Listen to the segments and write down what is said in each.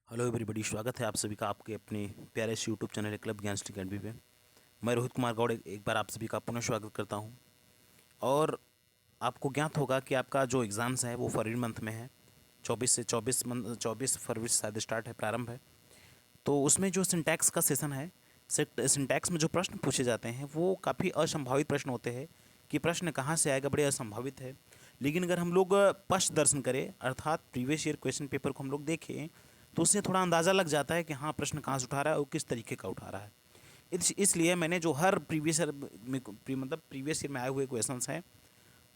Hello everybody, स्वागत है आप सभी का आपके अपने प्यारे से यूट्यूब चैनल है क्लब ज्ञान अकेडमी पे। मैं रोहित कुमार गौड़ एक बार आप सभी का पुनः स्वागत करता हूं। और आपको ज्ञात होगा कि आपका जो एग्ज़ाम्स है वो फरवरी मंथ में है। 24 फरवरी से शायद स्टार्ट है, प्रारंभ है। तो उसमें जो सिंटैक्स का सेशन है, सिंटैक्स में जो प्रश्न पूछे जाते हैं वो काफ़ी असंभावित प्रश्न होते हैं कि प्रश्न कहाँ से आएगा, बड़े असंभावित है। लेकिन अगर हम लोग पश्च दर्शन करें, अर्थात प्रीवियस ईयर क्वेश्चन पेपर को हम लोग देखें, तो उससे थोड़ा अंदाज़ा लग जाता है कि हाँ, प्रश्न कहाँ से उठा रहा है और किस तरीके का उठा रहा है। इसलिए मैंने जो हर प्रीवियस ईयर में मतलब प्रीवियस ईयर में आए हुए क्वेश्चंस हैं,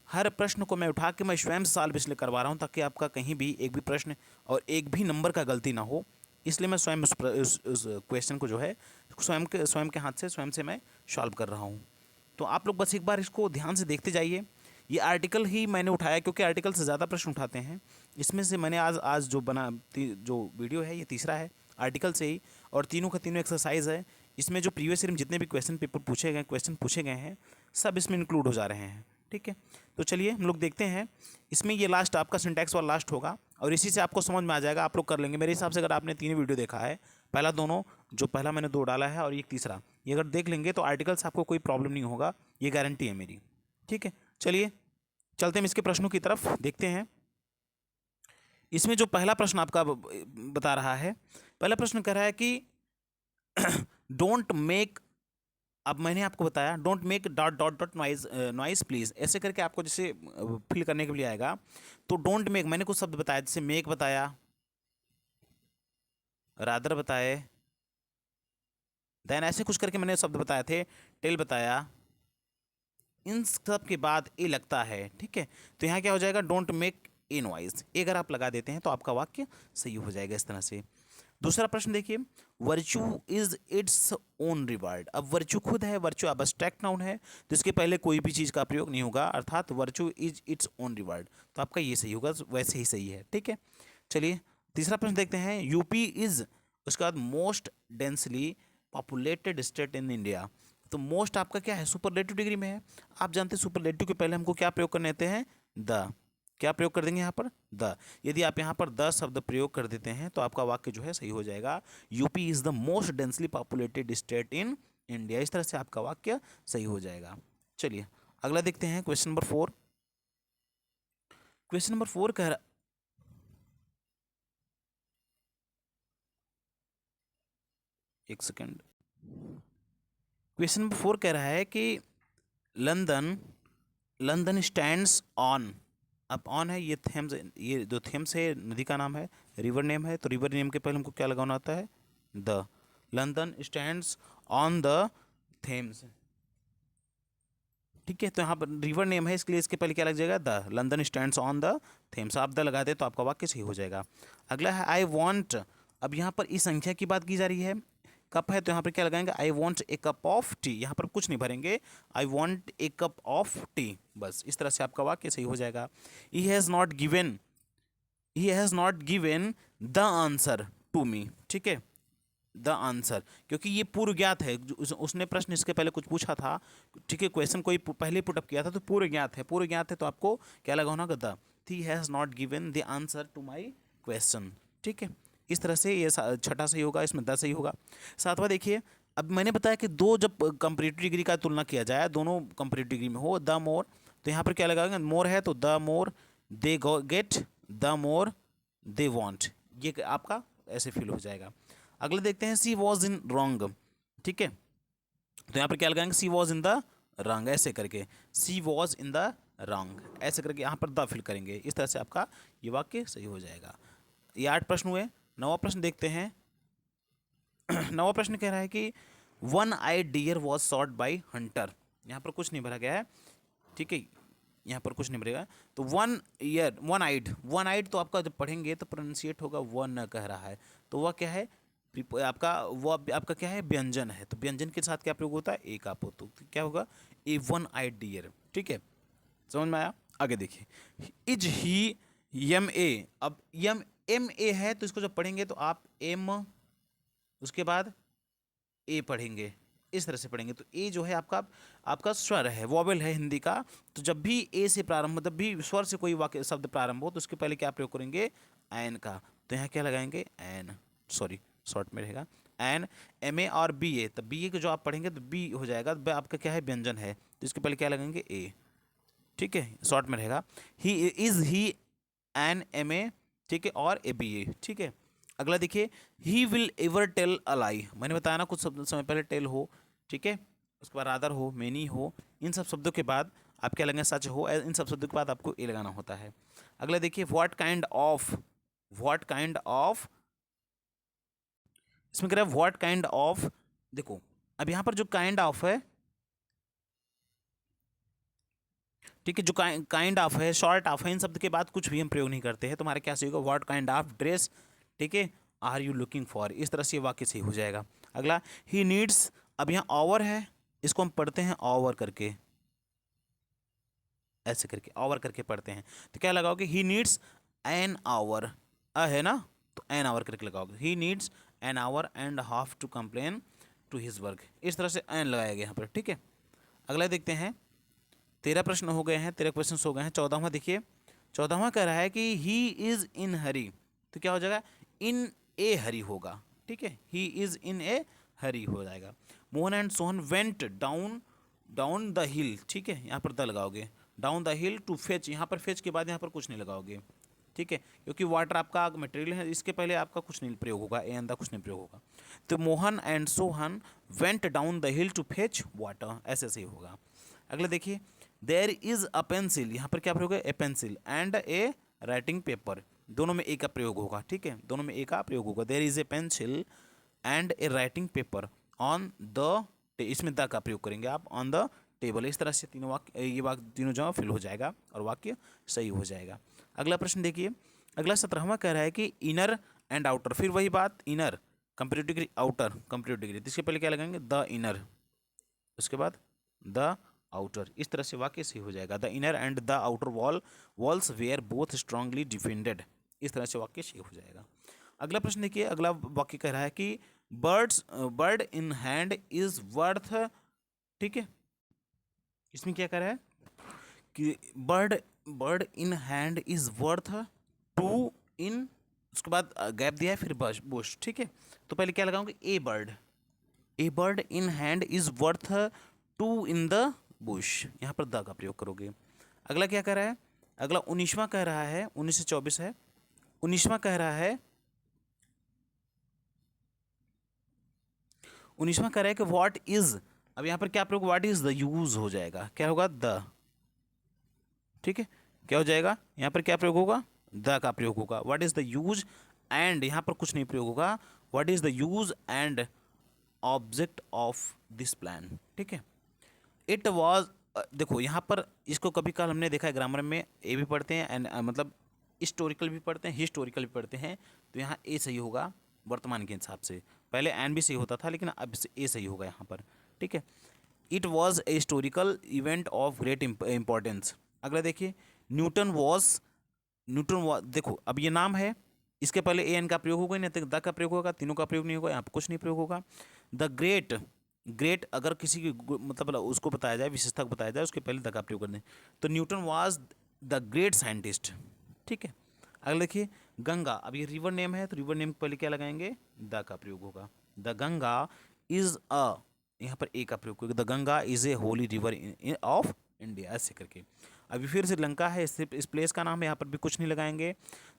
हर प्रश्न को मैं उठा के मैं स्वयं से सॉल्व इसलिए करवा रहा हूँ ताकि आपका कहीं भी एक भी प्रश्न और एक भी नंबर का गलती ना हो। इसलिए मैं स्वयं उस क्वेश्चन को जो है स्वयं के हाथ से स्वयं से मैं सॉल्व कर रहा हूँ। तो आप लोग बस एक बार इसको ध्यान से देखते जाइए। ये आर्टिकल ही मैंने उठाया क्योंकि आर्टिकल से ज़्यादा प्रश्न उठाते हैं। इसमें से मैंने आज आज जो जो वीडियो है ये तीसरा है आर्टिकल से ही, और तीनों का तीनों एक्सरसाइज है। इसमें जो प्रीवियस ईयर में जितने भी क्वेश्चन पूछे गए हैं सब इसमें इंक्लूड हो जा रहे हैं। ठीक है, तो चलिए हम लोग देखते हैं। इसमें ये लास्ट आपका सिंटैक्स वाला लास्ट होगा और इसी से आपको समझ में आ जाएगा, आप लोग कर लेंगे मेरे हिसाब से। अगर आपने तीन वीडियो देखा है, पहला दोनों जो पहला मैंने दो डाला है और ये तीसरा, ये अगर देख लेंगे तो आर्टिकल से आपको कोई प्रॉब्लम नहीं होगा, ये गारंटी है मेरी। ठीक है, चलिए चलते हैं इसके प्रश्नों की तरफ, देखते हैं। इसमें जो पहला प्रश्न आपका बता रहा है, पहला प्रश्न कह रहा है कि डोंट मेक, अब मैंने आपको बताया don't make dot dot dot noise noise please, ऐसे करके आपको जैसे फिल करने के लिए आएगा। तो डोंट मेक मैंने कुछ शब्द बताया, जैसे मेक बताया, रादर बताए, देन ऐसे कुछ करके मैंने शब्द बताए थे, टेल बताया। इन सब के बाद ए लगता है, ठीक है। तो यहाँ क्या हो जाएगा, डोंट मेक ए नॉइज। ए अगर आप लगा देते हैं तो आपका वाक्य सही हो जाएगा इस तरह से। दूसरा प्रश्न देखिए, virtue is its own reward. अब वर्चू खुद है, वर्चू अब्स्ट्रैक्ट नाउन है, तो इसके पहले कोई भी चीज़ का प्रयोग नहीं होगा, अर्थात virtue is its own reward. तो आपका ये सही होगा, वैसे ही सही है। ठीक है, चलिए तीसरा प्रश्न देखते हैं। यूपी इज, उसके बाद most densely populated state in India. तो मोस्ट आपका क्या है, सुपरलेटिव डिग्री में है। आप जानते हैं सुपरलेटिव के पहले हमको क्या प्रयोग करने आते हैं, द। क्या प्रयोग कर देंगे यहाँ पर, द। यदि आप यहाँ पर द शब्द प्रयोग कर देते हैं तो आपका वाक्य जो है सही हो जाएगा। UP is the most densely populated state in India, इस तरह से आपका वाक्य सही हो जाएगा। चलिए अगला देखते हैं, क्वेश्चन नंबर 4। क्वेश्चन नंबर 4 कह रहा, एक सेकेंड। क्वेश्चन नंबर 4 कह रहा है कि लंदन लंदन स्टैंड्स ऑन। अब ऑन है, ये थेम्स, ये जो थेम्स है नदी का नाम है, रिवर नेम है, तो रिवर नेम के पहले हमको क्या लगाना होता है, the. London stands on the Thames. ठीक है, तो यहाँ पर रिवर नेम है, इसके लिए इसके पहले क्या लग जाएगा, the. London stands on the Thames, आप द लगा दे तो आपका वाक्य सही हो जाएगा। अगला है आई वॉन्ट। अब यहाँ पर इस संख्या की बात की जा रही है, कप है तो यहाँ पर क्या लगाएंगे, I want a cup of tea. यहाँ पर कुछ नहीं भरेंगे, I want a cup of tea, बस इस तरह से आपका वाक्य सही हो जाएगा। He has not given, he has not given the answer to me. ठीक है, द आंसर, क्योंकि ये पूर्व ज्ञात है, उसने प्रश्न इसके पहले कुछ पूछा था। ठीक है, क्वेश्चन कोई पहले पुटअप किया था, तो पूर्व ज्ञात है, पूर्व ज्ञात है तो आपको क्या लगाना होगा, the. He has not given the answer to my question. ठीक है, इस तरह से ये छठा सही होगा, इसमें द सही होगा। सातवां देखिए, अब मैंने बताया कि दो जब कंपैरेटिव डिग्री का तुलना किया जाए, दोनों कंपैरेटिव डिग्री में हो, द मोर, तो यहाँ पर क्या लगाएंगे, मोर है तो the more they get, the more they want, ये आपका ऐसे फिल हो जाएगा। अगले देखते हैं, सी वॉज इन रॉन्ग। ठीक है, तो यहाँ पर क्या लगाएंगे, सी वॉज इन द रॉन्ग, ऐसे करके सी वॉज इन द रॉन्ग, ऐसे करके यहाँ पर द फिल करेंगे। इस तरह से आपका ये वाक्य सही हो जाएगा। ये 8 प्रश्न हुए। नवा प्रश्न देखते हैं। नवा प्रश्न कह रहा है कि one eye deer was shot by hunter. यहाँ पर कुछ नहीं भरा गया है, ठीक है, यहाँ पर कुछ नहीं भरेगा। तो वन आइड तो आपका जब पढ़ेंगे तो प्रोनाउंसिएट होगा वन, कह रहा है, तो वह क्या है, आपका क्या है, व्यंजन है, तो व्यंजन के साथ क्या प्रयोग होता है, एक आप हो, तो क्या होगा, ए वन आइड डियर। ठीक है, समझ में आया। आगे देखिए, इज ही यम ए। अब यम एम ए है तो इसको जब पढ़ेंगे तो आप एम, उसके बाद ए पढ़ेंगे, इस तरह से पढ़ेंगे। तो ए जो है आपका आपका स्वर है, वॉवेल है हिंदी का। तो जब भी ए से प्रारंभ, मतलब भी स्वर से कोई वाक्य शब्द प्रारंभ हो तो उसके पहले क्या प्रयोग करेंगे, एन का। तो यहाँ क्या लगाएंगे, एन। सॉरी शॉर्ट में रहेगा एन एम ए और बी ए, तो बी ए को जो आप पढ़ेंगे तो बी हो जाएगा, तो आपका क्या है व्यंजन है, तो इसके पहले क्या लगेंगे ए, ठीक है, शॉर्ट में रहेगा। ही एन एम ए, ठीक है, और ए बी ए, ठीक है। अगला देखिए, he will ever tell a lie, मैंने बताया ना कुछ समय पहले टेल हो, ठीक है, उसके बाद रादर हो, मेनी हो, इन सब शब्दों के बाद आप क्या लगेंगे, सच हो, इन सब शब्दों के बाद आपको ए लगाना होता है। अगला देखिए, व्हाट काइंड ऑफ, इसमें कह रहा है व्हाट काइंड ऑफ, देखो अब यहाँ पर जो काइंड ऑफ है, ठीक है, जो काइंड ऑफ है, शॉर्ट ऑफ है, इन शब्द के बाद कुछ भी हम प्रयोग नहीं करते हैं, तुम्हारे क्या सही होगा, व्हाट काइंड ऑफ ड्रेस, ठीक है, आर यू लुकिंग फॉर, इस तरह से ये वाक्य सही हो जाएगा। अगला, ही नीड्स, अब यहाँ ओवर है, इसको हम पढ़ते हैं ओवर करके, ऐसे करके ओवर करके पढ़ते हैं, तो क्या लगाओगे, ही नीड्स एन आवर, है ना, तो एन आवर करके लगाओगे, he needs an hour and half to complain to his work, इस तरह से एन लगाया गया यहाँ पर, ठीक है। अगला देखते हैं, 13 प्रश्न हो गए हैं, 13 क्वेश्चन हो गए हैं। 14वां देखिए, 14वां कह रहा है कि ही इज इन हरी, तो क्या हो जाएगा, इन ए हरी होगा, ठीक है, he is in A hurry हो जाएगा। Mohan and Sohan went down the hill, ठीक है, यहाँ पर द लगाओगे, down the hill to fetch, यहाँ पर फेच के बाद यहाँ पर कुछ नहीं लगाओगे, ठीक है, क्योंकि वाटर आपका मटेरियल है, इसके पहले आपका कुछ नहीं प्रयोग होगा, ए अंदा कुछ नहीं प्रयोग होगा। तो Mohan and Sohan went down the hill to fetch water, ऐसे सही होगा। अगला देखिए, देयर इज अ पेंसिल, यहाँ पर क्या प्रयोग है, ए pencil and a writing paper, दोनों में ए का प्रयोग होगा, ठीक है, दोनों में ए का प्रयोग होगा। There is a pencil and a writing paper on the, इसमें द का प्रयोग करेंगे आप, ऑन द टेबल, इस तरह से तीनों वाक्य, ये वाक्य तीनों जगह फिल हो जाएगा और वाक्य सही हो जाएगा। अगला प्रश्न देखिए, अगला 17वां कह रहा है कि इनर एंड आउटर, फिर वही बात, inner comparative degree, outer comparative degree, तो इसके पहले क्या लगाएंगे, द इनर, उसके बाद द आउटर, इस तरह से वाक्य सही हो जाएगा। The inner and the outer walls were both strongly defended, इस तरह से वाक्य सही हो जाएगा। अगला प्रश्न देखिए, अगला वाक्य कह रहा है कि bird in hand is worth, ठीक है, इसमें क्या कह रहा है कि bird in hand is worth two in, उसके बाद गैप दिया है, फिर बुश, ठीक है, तो पहले क्या लगाऊंगे, a bird in hand is worth two in the bush, यहाँ पर द का प्रयोग करोगे। अगला क्या कह रहा है, अगला 19वां कह रहा है, 19 से 24 है, 19वां कह रहा है, 19वां कह रहा है कि व्हाट इज, अब यहाँ पर क्या प्रयोग, व्हाट इज द यूज हो जाएगा, क्या होगा, द, ठीक है, क्या हो जाएगा, यहाँ पर क्या प्रयोग होगा, द का प्रयोग होगा। What is the use and, यहाँ पर कुछ नहीं प्रयोग होगा, what is the use and object of this plan, ठीक है। इट वॉज, देखो यहाँ पर इसको कभी कल हमने देखा है ग्रामर में, ए भी पढ़ते हैं एंड मतलब हिस्टोरिकल भी पढ़ते हैं, हिस्टोरिकल भी पढ़ते हैं, तो यहाँ ए सही होगा वर्तमान के हिसाब से, पहले एन भी सही होता था लेकिन अब ए सही होगा यहाँ पर, ठीक है। It was a historical event of great importance. अगला देखिए, न्यूटन वॉज, देखो अब ये नाम है, इसके पहले ए एन का प्रयोग होगा, नहीं तो द का प्रयोग होगा, तीनों का प्रयोग नहीं होगा, यहाँ पर कुछ नहीं प्रयोग होगा। द ग्रेट अगर किसी की मतलब उसको बताया जाए, विशेषता को बताया जाए, उसके पहले द का प्रयोग कर दें, तो Newton was the great scientist, ठीक है। अगला देखिए, गंगा, अब ये रिवर नेम है, तो रिवर नेम के पहले क्या लगाएंगे, द का प्रयोग होगा। द गंगा इज अ, यहाँ पर ए का प्रयोग होगा, the Ganga is a Holi river of India, ऐसे करके। अभी फिर श्रीलंका है, इस प्लेस का नाम है, यहाँ पर भी कुछ नहीं लगाएंगे,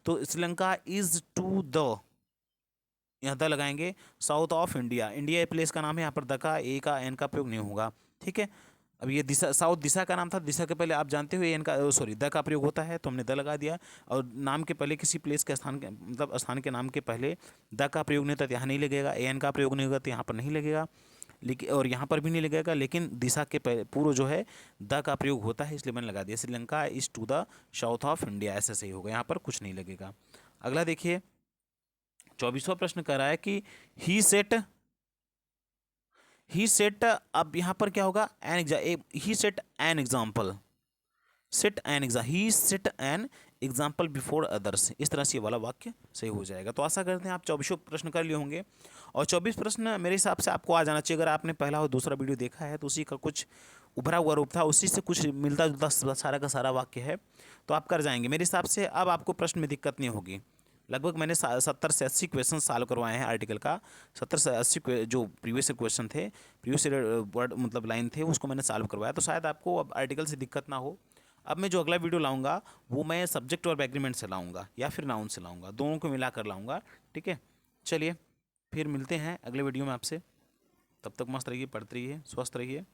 तो श्रीलंका इज टू द, यहाँ द लगाएंगे, south of India, India a place का नाम है, यहाँ पर द का, ए का, एन का प्रयोग नहीं होगा, ठीक है। अब ये दिशा, साउथ दिशा का नाम था, दिशा के पहले आप जानते हो एन का, सॉरी द का प्रयोग होता है, तो हमने द लगा दिया, और नाम के पहले किसी प्लेस के स्थान के, मतलब स्थान के नाम के पहले द का प्रयोग नहीं होता, तो यहाँ नहीं लगेगा, ए एन का प्रयोग नहीं होगा तो यहाँ पर नहीं लगेगा, लेकिन और यहाँ पर भी नहीं लगेगा, लेकिन दिशा के पूर्व जो है द का प्रयोग होता है, इसलिए मैंने लगा दिया, Sri Lanka is to the south of India, ऐसा सही होगा, यहाँ पर कुछ नहीं लगेगा। अगला देखिए, 24वां प्रश्न कर रहा है कि ही सेट, अब यहाँ पर क्या होगा, he set an example, he set an example before others, इस तरह से ये वाला वाक्य सही हो जाएगा। तो आशा करते हैं आप 24 प्रश्न कर लिए होंगे, और 24 प्रश्न मेरे हिसाब से आपको आ जाना चाहिए, अगर आपने पहला और दूसरा वीडियो देखा है तो उसी का कुछ उभरा हुआ रूप था, उसी से कुछ मिलता जुलता सारा का सारा वाक्य है, तो आप कर जाएंगे मेरे हिसाब से। अब आपको प्रश्न में दिक्कत नहीं होगी, लगभग मैंने 70 से 80 क्वेश्चन सॉल्व करवाए हैं आर्टिकल का। 70 से 80 जो प्रीवियस क्वेश्चन थे, प्रीवियस वर्ड मतलब लाइन थे, उसको मैंने सॉल्व करवाया। तो शायद आपको अब आर्टिकल से दिक्कत ना हो। अब मैं जो अगला वीडियो लाऊंगा वो मैं सब्जेक्ट और एग्रीमेंट से लाऊंगा या फिर नाउन से लाऊंगा, दोनों को मिला कर लाऊंगा। ठीक है, चलिए फिर मिलते हैं अगले वीडियो में आपसे। तब तक मस्त रहिए, पढ़ते रहिए, स्वस्थ रहिए।